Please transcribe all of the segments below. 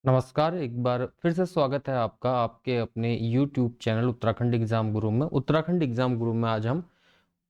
नमस्कार, एक बार फिर से स्वागत है आपका आपके अपने YouTube चैनल उत्तराखंड एग्जाम गुरु में। उत्तराखंड एग्जाम गुरु में आज हम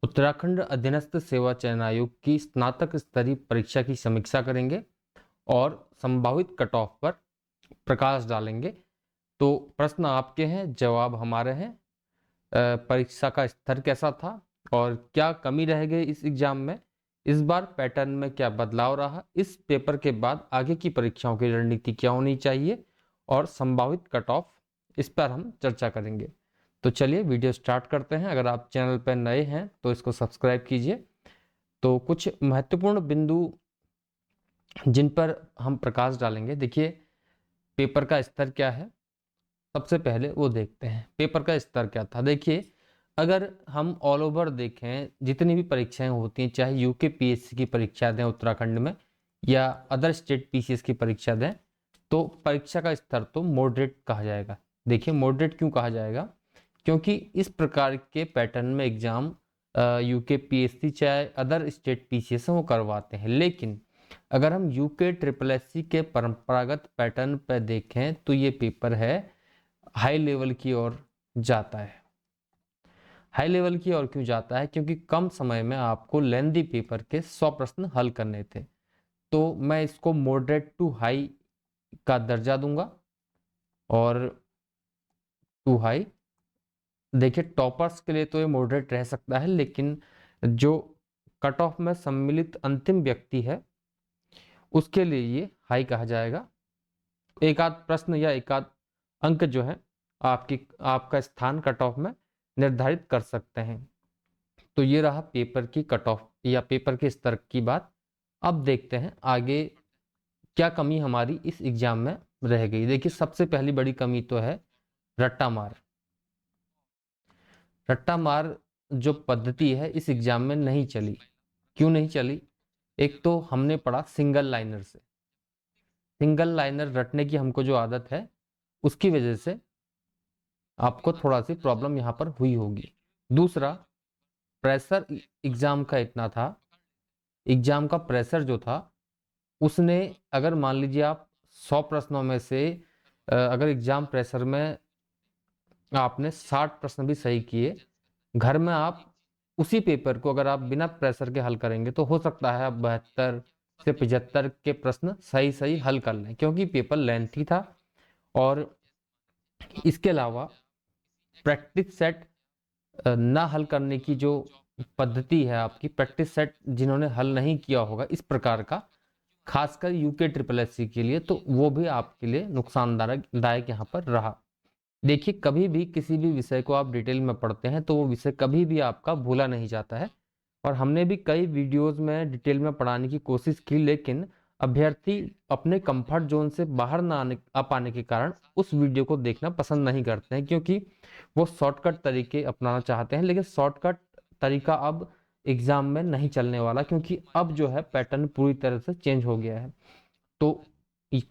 उत्तराखंड अधीनस्थ सेवा चयन आयोग की स्नातक स्तरीय परीक्षा की समीक्षा करेंगे और संभावित कट ऑफ पर प्रकाश डालेंगे। तो प्रश्न आपके हैं, जवाब हमारे हैं। परीक्षा का स्तर कैसा था और क्या कमी रह गई इस एग्जाम में, इस बार पैटर्न में क्या बदलाव रहा, इस पेपर के बाद आगे की परीक्षाओं की रणनीति क्या होनी चाहिए और संभावित कट ऑफ, इस पर हम चर्चा करेंगे। तो चलिए वीडियो स्टार्ट करते हैं। अगर आप चैनल पर नए हैं तो इसको सब्सक्राइब कीजिए। तो कुछ महत्वपूर्ण बिंदु जिन पर हम प्रकाश डालेंगे, देखिए पेपर का स्तर क्या है, सबसे पहले वो देखते हैं। पेपर का स्तर क्या था, देखिए अगर हम ऑल ओवर देखें, जितनी भी परीक्षाएं होती हैं, चाहे यूके पीएससी की परीक्षा दें उत्तराखंड में या अदर स्टेट पीसीएस की परीक्षा दें, तो परीक्षा का स्तर तो मॉडरेट कहा जाएगा। देखिए मॉडरेट क्यों कहा जाएगा, क्योंकि इस प्रकार के पैटर्न में एग्जाम यूके पीएससी चाहे अदर स्टेट पीसीएस वो करवाते हैं। लेकिन अगर हम यूके ट्रिपल एससी के परंपरागत पैटर्न पर देखें तो ये पेपर है हाई लेवल की ओर जाता है। हाई लेवल की ओर क्यों जाता है, क्योंकि कम समय में आपको लेंदी पेपर के 100 प्रश्न हल करने थे। तो मैं इसको मॉडरेट टू हाई का दर्जा दूंगा। और टू हाई, देखिए टॉपर्स के लिए तो ये मॉडरेट रह सकता है, लेकिन जो कट ऑफ में सम्मिलित अंतिम व्यक्ति है उसके लिए ये हाई कहा जाएगा। एक आध प्रश्न या एक आध अंक जो है आपका स्थान कट ऑफ में निर्धारित कर सकते हैं। तो ये रहा पेपर की कट ऑफ या पेपर के स्तर की बात। अब देखते हैं आगे क्या कमी हमारी इस एग्जाम में रह गई। देखिए सबसे पहली बड़ी कमी तो है रट्टा मार। रट्टा मार जो पद्धति है इस एग्जाम में नहीं चली। क्यों नहीं चली, एक तो हमने पढ़ा सिंगल लाइनर से, सिंगल लाइनर रटने की हमको जो आदत है उसकी वजह से आपको थोड़ा सी प्रॉब्लम यहाँ पर हुई होगी। दूसरा, प्रेशर एग्जाम का इतना था, एग्जाम का प्रेशर जो था उसने, अगर मान लीजिए आप 100 प्रश्नों में से अगर एग्जाम प्रेशर में आपने 60 प्रश्न भी सही किए, घर में आप उसी पेपर को अगर आप बिना प्रेशर के हल करेंगे तो हो सकता है आप 72 से 75 के प्रश्न सही सही हल कर लें, क्योंकि पेपर लेंथी था। और इसके अलावा प्रैक्टिस सेट ना हल करने की जो पद्धति है आपकी, प्रैक्टिस सेट जिन्होंने हल नहीं किया होगा इस प्रकार का, खासकर यूके ट्रिपल एससी के लिए, तो वो भी आपके लिए नुकसानदायक यहाँ पर रहा। देखिए कभी भी किसी भी विषय को आप डिटेल में पढ़ते हैं तो वो विषय कभी भी आपका भूला नहीं जाता है। और हमने भी कई वीडियोस में डिटेल में पढ़ाने की कोशिश की, लेकिन अभ्यर्थी अपने कंफर्ट जोन से बाहर ना आ पाने के कारण उस वीडियो को देखना पसंद नहीं करते हैं, क्योंकि वो शॉर्टकट तरीके अपनाना चाहते हैं। लेकिन शॉर्टकट तरीका अब एग्जाम में नहीं चलने वाला, क्योंकि अब जो है पैटर्न पूरी तरह से चेंज हो गया है। तो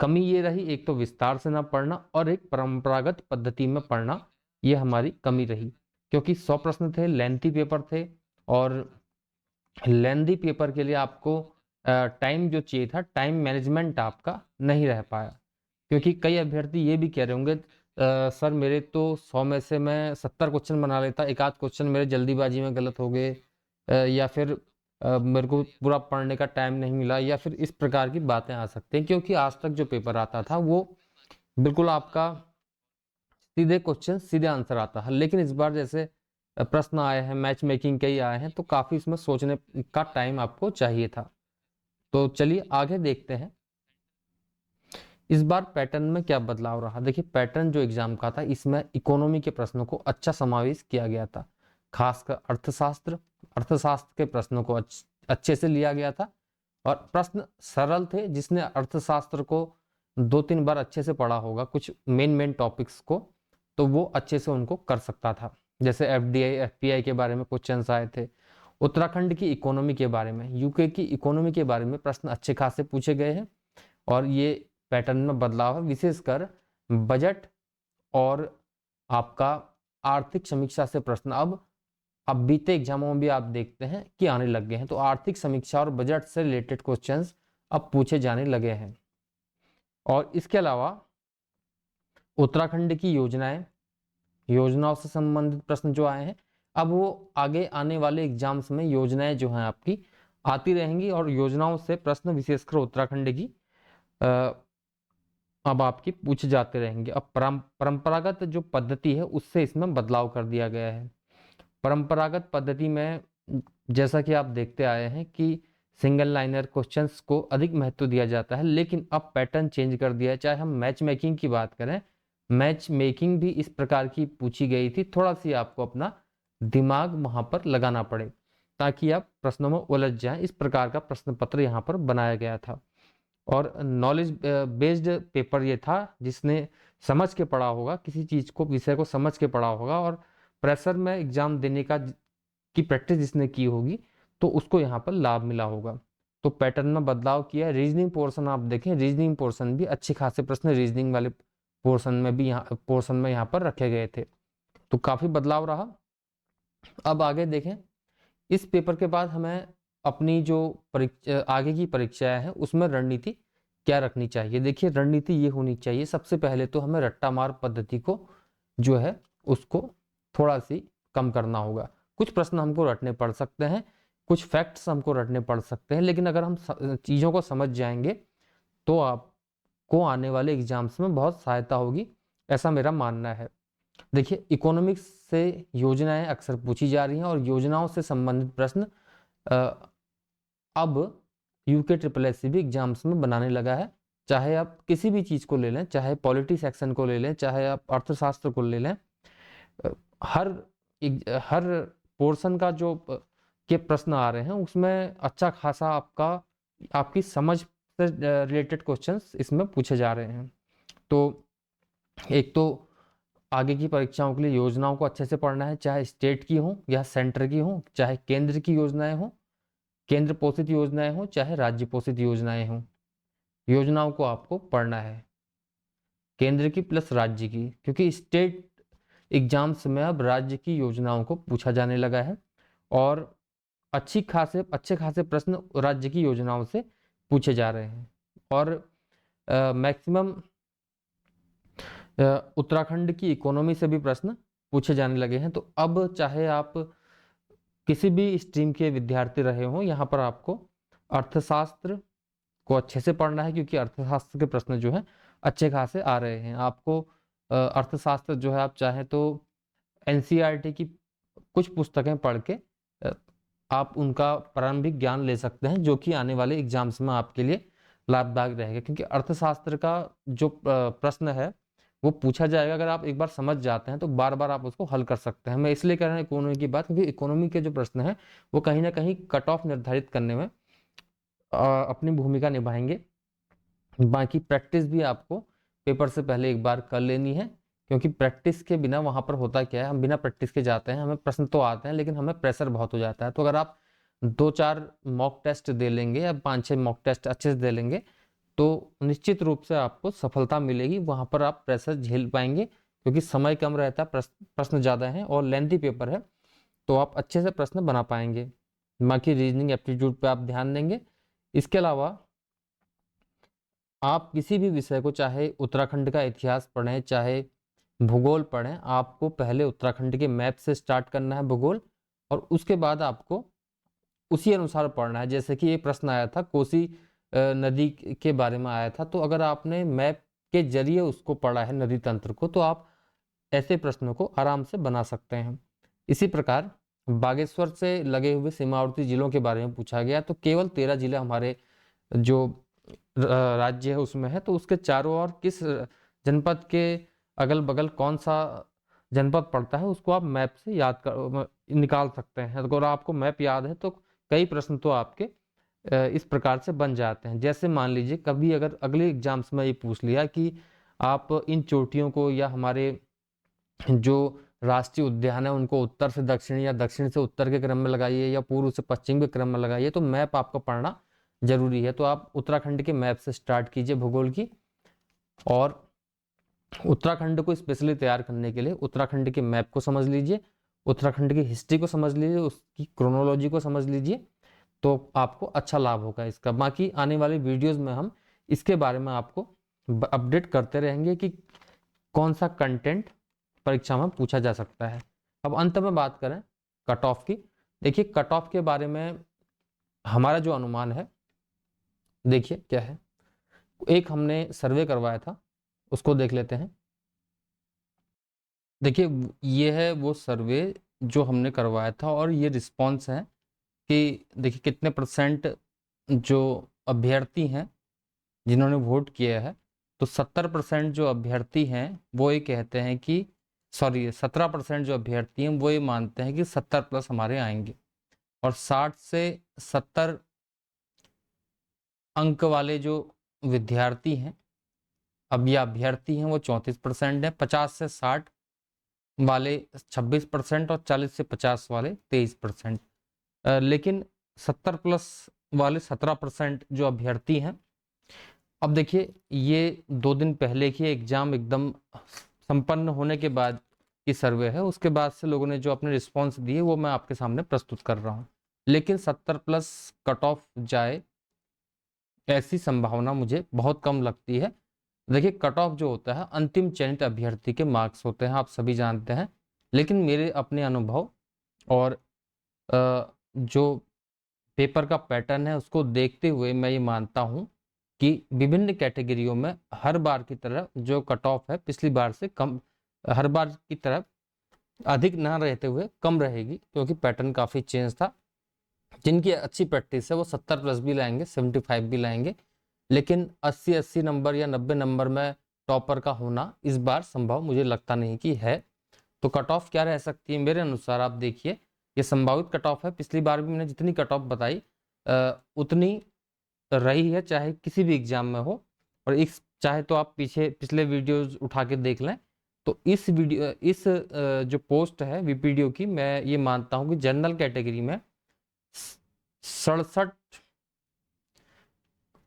कमी ये रही, एक तो विस्तार से ना पढ़ना और एक परंपरागत पद्धति में पढ़ना, ये हमारी कमी रही। क्योंकि 100 प्रश्न थे, लेंथी पेपर थे, और लेंथी पेपर के लिए आपको टाइम जो चाहिए था, टाइम मैनेजमेंट आपका नहीं रह पाया। क्योंकि कई अभ्यर्थी ये भी कह रहे होंगे, सर मेरे तो 100 में से मैं 70 क्वेश्चन बना लेता, एक आध क्वेश्चन मेरे जल्दीबाजी में गलत हो गए, या फिर मेरे को पूरा पढ़ने का टाइम नहीं मिला, या फिर इस प्रकार की बातें आ सकती हैं। क्योंकि आज तक जो पेपर आता था वो बिल्कुल आपका सीधे क्वेश्चन सीधे आंसर आता है, लेकिन इस बार जैसे प्रश्न आए हैं, मैच मेकिंग के ही आए हैं, तो काफी इसमें सोचने का टाइम आपको चाहिए था। तो चलिए आगे देखते हैं इस बार पैटर्न में क्या बदलाव रहा। देखिए पैटर्न जो एग्जाम का था इसमें इकोनॉमी के प्रश्नों को अच्छा समावेश किया गया था, खासकर अर्थशास्त्र के प्रश्नों को अच्छे से लिया गया था। और प्रश्न सरल थे, जिसने अर्थशास्त्र को 2-3 बार अच्छे से पढ़ा होगा, कुछ मेन टॉपिक्स को, तो वो अच्छे से उनको कर सकता था। जैसे एफडीआई एफपीआई के बारे में क्वेश्चंस आए थे, उत्तराखंड की इकोनॉमी के बारे में, यूके की इकोनॉमी के बारे में प्रश्न अच्छे खासे पूछे गए हैं। और ये पैटर्न में बदलाव है, विशेषकर बजट और आपका आर्थिक समीक्षा से प्रश्न अब बीते एग्जामों में भी आप देखते हैं कि आने लग गए हैं। तो आर्थिक समीक्षा और बजट से रिलेटेड क्वेश्चंस अब पूछे जाने लगे हैं। और इसके अलावा उत्तराखंड की योजनाओं से संबंधित प्रश्न जो आए हैं, अब वो आगे आने वाले एग्जाम्स में योजनाएं जो हैं आपकी आती रहेंगी और योजनाओं से प्रश्न विशेषकर उत्तराखंड की अब आपकी पूछे जाते रहेंगे। अब परंपरागत जो पद्धति है उससे इसमें बदलाव कर दिया गया है। परंपरागत पद्धति में जैसा कि आप देखते आए हैं कि सिंगल लाइनर क्वेश्चंस को अधिक महत्व दिया जाता है, लेकिन अब पैटर्न चेंज कर दिया है। चाहे हम मैच मेकिंग की बात करें, मैच मेकिंग भी इस प्रकार की पूछी गई थी। थोड़ा सी आपको अपना दिमाग वहां पर लगाना पड़े ताकि आप प्रश्नों में उलझ जाएं। इस प्रकार का प्रश्न पत्र यहाँ पर बनाया गया था और नॉलेज बेस्ड पेपर ये था, जिसने समझ के पढ़ा होगा, किसी चीज को, विषय को समझ के पढ़ा होगा और प्रेशर में एग्जाम देने की प्रैक्टिस जिसने की होगी तो उसको यहाँ पर लाभ मिला होगा। तो पैटर्न में बदलाव किया है। रीजनिंग पोर्शन आप देखें, रीजनिंग पोर्शन भी अच्छे खासे प्रश्न रीजनिंग वाले पोर्शन में यहाँ पर रखे गए थे, तो काफी बदलाव रहा। अब आगे देखें, इस पेपर के बाद हमें अपनी जो आगे की परीक्षाएं हैं उसमें रणनीति क्या रखनी चाहिए। देखिए, रणनीति ये होनी चाहिए, सबसे पहले तो हमें रट्टा मार पद्धति को जो है उसको थोड़ा सी कम करना होगा। कुछ प्रश्न हमको रटने पड़ सकते हैं, कुछ फैक्ट्स हमको रटने पड़ सकते हैं, लेकिन अगर हम चीज़ों को समझ जाएंगे तो आपको आने वाले एग्जाम्स में बहुत सहायता होगी, ऐसा मेरा मानना है। देखिए, इकोनॉमिक्स से योजनाएं अक्सर पूछी जा रही हैं और योजनाओं से संबंधित प्रश्न अब यूके SSS भी एग्जाम्स में बनाने लगा है। चाहे आप किसी भी चीज़ को ले लें, चाहे पॉलिटी सेक्शन को ले लें, चाहे आप अर्थशास्त्र को ले लें, हर पोर्शन का जो के प्रश्न आ रहे हैं उसमें अच्छा खासा आपकी समझ से रिलेटेड क्वेश्चंस इसमें पूछे जा रहे हैं। तो एक तो आगे की परीक्षाओं के लिए योजनाओं को अच्छे से पढ़ना है, चाहे स्टेट की हो या सेंटर की हो, चाहे केंद्र की योजनाएं हो, केंद्र पोषित योजनाएं हो, चाहे राज्य पोषित योजनाएं हो, योजनाओं को आपको पढ़ना है, केंद्र की प्लस राज्य की, क्योंकि स्टेट एग्जाम्स में अब राज्य की योजनाओं को पूछा जाने लगा है और अच्छे खासे प्रश्न राज्य की योजनाओं से पूछे जा रहे हैं और मैक्सिमम उत्तराखंड की इकोनॉमी से भी प्रश्न पूछे जाने लगे हैं। तो अब चाहे आप किसी भी स्ट्रीम के विद्यार्थी रहे हों, यहाँ पर आपको अर्थशास्त्र को अच्छे से पढ़ना है, क्योंकि अर्थशास्त्र के प्रश्न जो हैं अच्छे खासे आ रहे हैं। आपको अर्थशास्त्र जो है, आप चाहें तो NCERT की कुछ पुस्तकें पढ़ के आप उनका प्रारंभिक ज्ञान ले सकते हैं, जो कि आने वाले एग्जाम्स में आपके लिए लाभदायक रहेगा, क्योंकि अर्थशास्त्र का जो प्रश्न है वो पूछा जाएगा। अगर आप एक बार समझ जाते हैं तो बार बार आप उसको हल कर सकते हैं। मैं इसलिए कह रहा हूँ इकोनॉमी की बात, क्योंकि इकोनॉमी के जो प्रश्न हैं वो कहीं ना कहीं कट ऑफ निर्धारित करने में अपनी भूमिका निभाएंगे। बाकी प्रैक्टिस भी आपको पेपर से पहले एक बार कर लेनी है, क्योंकि प्रैक्टिस के बिना वहां पर होता क्या है, हम बिना प्रैक्टिस के जाते हैं, हमें प्रश्न तो आते हैं लेकिन हमें प्रेशर बहुत हो जाता है। तो अगर आप 2-4 मॉक टेस्ट दे लेंगे या 5-6 मॉक टेस्ट अच्छे से दे लेंगे तो निश्चित रूप से आपको सफलता मिलेगी। वहां पर आप प्रेशर झेल पाएंगे, क्योंकि समय कम रहता है, प्रश्न ज़्यादा हैं और लेंथी पेपर है, तो आप अच्छे से प्रश्न बना पाएंगे। बाकी रीजनिंग एप्टीट्यूड पे आप ध्यान देंगे। इसके अलावा आप किसी भी विषय को, चाहे उत्तराखंड का इतिहास पढ़ें, चाहे भूगोल पढ़ें, आपको पहले उत्तराखंड के मैप से स्टार्ट करना है भूगोल, और उसके बाद आपको उसी अनुसार पढ़ना है। जैसे कि ये प्रश्न आया था, कोसी नदी के बारे में आया था, तो अगर आपने मैप के जरिए उसको पढ़ा है, नदी तंत्र को, तो आप ऐसे प्रश्नों को आराम से बना सकते हैं। इसी प्रकार बागेश्वर से लगे हुए सीमावर्ती जिलों के बारे में पूछा गया, तो केवल 13 जिले हमारे जो राज्य है उसमें है, तो उसके चारों ओर किस जनपद के अगल बगल कौन सा जनपद पड़ता है उसको आप मैप से निकाल सकते हैं। अगर आपको मैप याद है तो कई प्रश्न तो आपके इस प्रकार से बन जाते हैं। जैसे मान लीजिए कभी अगर अगले एग्जाम्स में ये पूछ लिया कि आप इन चोटियों को या हमारे जो राष्ट्रीय उद्यान है उनको उत्तर से दक्षिण या दक्षिण से उत्तर के क्रम में लगाइए या पूर्व से पश्चिम के क्रम में लगाइए, तो मैप आपको पढ़ना जरूरी है। तो आप उत्तराखंड के मैप से स्टार्ट कीजिए भूगोल की, और उत्तराखंड को स्पेशली तैयार करने के लिए उत्तराखंड के मैप को समझ लीजिए, उत्तराखंड की हिस्ट्री को समझ लीजिए, उसकी क्रोनोलॉजी को समझ लीजिए, तो आपको अच्छा लाभ होगा इसका। बाकी आने वाली वीडियोस में हम इसके बारे में आपको अपडेट करते रहेंगे कि कौन सा कंटेंट परीक्षा में पूछा जा सकता है। अब अंत में बात करें कट ऑफ की। देखिए कट ऑफ के बारे में हमारा जो अनुमान है, देखिए क्या है। एक हमने सर्वे करवाया था, उसको देख लेते हैं। देखिए ये है वो सर्वे जो हमने करवाया था और ये रिस्पॉन्स है कि देखिए कितने परसेंट जो अभ्यर्थी हैं जिन्होंने वोट किया है, तो 70% जो अभ्यर्थी हैं वो ये कहते हैं कि 17% जो अभ्यर्थी हैं वो ये मानते हैं कि 70+ हमारे आएंगे, और 60 से 70 अंक वाले जो विद्यार्थी हैं, अब ये अभ्यर्थी हैं, वो 34% हैं। 50 से 60 वाले 26% और 40 से 50 वाले 23%। लेकिन 70+ वाले 17% जो अभ्यर्थी हैं, अब देखिए ये 2 दिन पहले की एग्जाम एकदम संपन्न होने के बाद की सर्वे है, उसके बाद से लोगों ने जो अपने रिस्पॉन्स दिए वो मैं आपके सामने प्रस्तुत कर रहा हूँ। लेकिन 70+ कट ऑफ जाए ऐसी संभावना मुझे बहुत कम लगती है। देखिए कट ऑफ जो होता है अंतिम चयनित अभ्यर्थी के मार्क्स होते हैं, आप सभी जानते हैं। लेकिन मेरे अपने अनुभव और जो पेपर का पैटर्न है उसको देखते हुए मैं ये मानता हूँ कि विभिन्न कैटेगरियों में हर बार की तरह जो कट ऑफ है पिछली बार से कम, हर बार की तरह अधिक ना रहते हुए कम रहेगी, क्योंकि पैटर्न काफ़ी चेंज था। जिनकी अच्छी प्रैक्टिस है वो 70+ भी लाएंगे, 75 भी लाएंगे, लेकिन 80 नंबर या 90 नंबर में टॉपर का होना इस बार संभव मुझे लगता नहीं कि है। तो कट ऑफ क्या रह सकती है मेरे अनुसार, आप देखिए ये संभावित कट ऑफ है। पिछली बार भी मैंने जितनी कट ऑफ बताई उतनी रही है, चाहे किसी भी एग्जाम में हो। और इस चाहे तो आप पिछले वीडियोज उठा के देख लें। तो इस जो पोस्ट है वीपीडीओ की, मैं ये मानता हूँ कि जनरल कैटेगरी में 67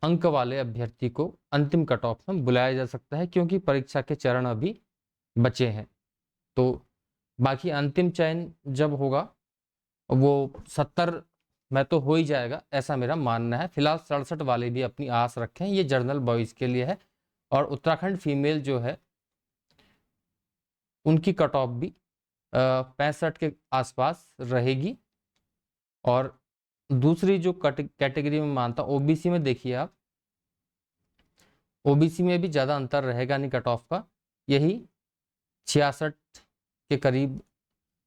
अंक वाले अभ्यर्थी को अंतिम कट ऑफ में बुलाया जा सकता है, क्योंकि परीक्षा के चरण अभी बचे हैं। तो बाकी अंतिम चयन जब होगा वो 70 में तो हो ही जाएगा, ऐसा मेरा मानना है। फिलहाल 67 वाले भी अपनी आस रखें, ये जनरल बॉयज़ के लिए है। और उत्तराखंड फीमेल जो है उनकी कट ऑफ भी 65 के आसपास रहेगी। और दूसरी जो कैटेगरी में मानता हूँ ओबीसी में, देखिए आप ओबीसी में भी ज़्यादा अंतर रहेगा नहीं कट ऑफ का, यही 66 के करीब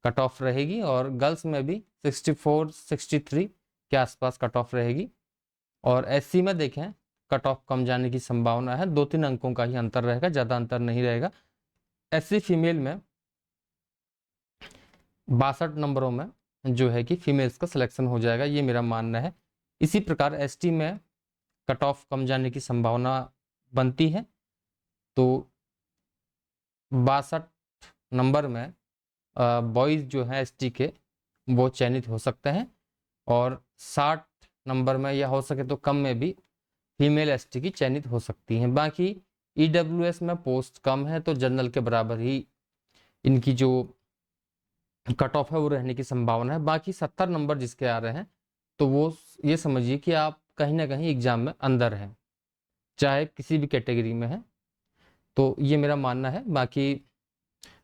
कट ऑफ रहेगी। और गर्ल्स में भी 64-63 के आसपास कट ऑफ रहेगी। और एससी में देखें कट ऑफ कम जाने की संभावना है, 2-3 अंकों का ही अंतर रहेगा, ज़्यादा अंतर नहीं रहेगा। एससी फीमेल में 62 नंबरों में जो है कि फीमेल्स का सिलेक्शन हो जाएगा, ये मेरा मानना है। इसी प्रकार एसटी में कट ऑफ कम जाने की संभावना बनती है। तो 62 नंबर में बॉयज़ जो हैं एसटी के वो चयनित हो सकते हैं, और 60 नंबर में या हो सके तो कम में भी फीमेल एसटी की चयनित हो सकती हैं। बाकी ईडब्ल्यूएस में पोस्ट कम है तो जनरल के बराबर ही इनकी जो कट ऑफ है वो रहने की संभावना है। बाकी 70 नंबर जिसके आ रहे हैं तो वो ये समझिए कि आप कहीं ना कहीं एग्जाम में अंदर हैं, चाहे किसी भी कैटेगरी में है। तो ये मेरा मानना है। बाकी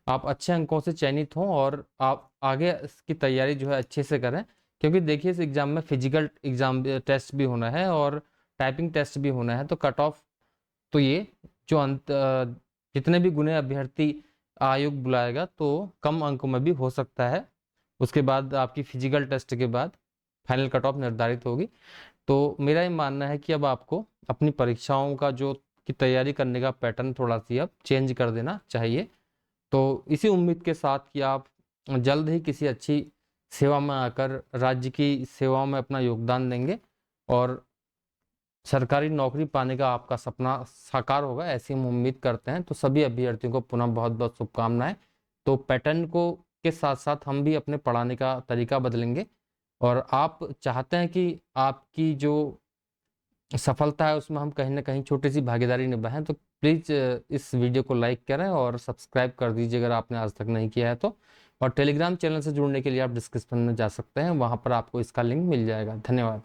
आप अच्छे अंकों से चयनित हों और आप आगे इसकी तैयारी जो है अच्छे से करें, क्योंकि देखिए इस एग्ज़ाम में फिजिकल एग्ज़ाम टेस्ट भी होना है और टाइपिंग टेस्ट भी होना है। तो कट ऑफ तो ये जो जितने भी गुने अभ्यर्थी आयोग बुलाएगा तो कम अंकों में भी हो सकता है। उसके बाद आपकी फिजिकल टेस्ट के बाद फाइनल कट ऑफ निर्धारित होगी। तो मेरा ये मानना है कि अब आपको अपनी परीक्षाओं का जो की तैयारी करने का पैटर्न थोड़ा सी अब चेंज कर देना चाहिए। तो इसी उम्मीद के साथ कि आप जल्द ही किसी अच्छी सेवा में आकर राज्य की सेवाओं में अपना योगदान देंगे और सरकारी नौकरी पाने का आपका सपना साकार होगा, ऐसी हम उम्मीद करते हैं। तो सभी अभ्यर्थियों को पुनः बहुत बहुत शुभकामनाएं। तो पैटर्न को के साथ साथ हम भी अपने पढ़ाने का तरीका बदलेंगे, और आप चाहते हैं कि आपकी जो सफलता है उसमें हम कहीं ना कहीं छोटी सी भागीदारी निभाएं, तो प्लीज़ इस वीडियो को लाइक करें और सब्सक्राइब कर दीजिए अगर आपने आज तक नहीं किया है तो। और टेलीग्राम चैनल से जुड़ने के लिए आप डिस्क्रिप्शन में जा सकते हैं, वहाँ पर आपको इसका लिंक मिल जाएगा। धन्यवाद।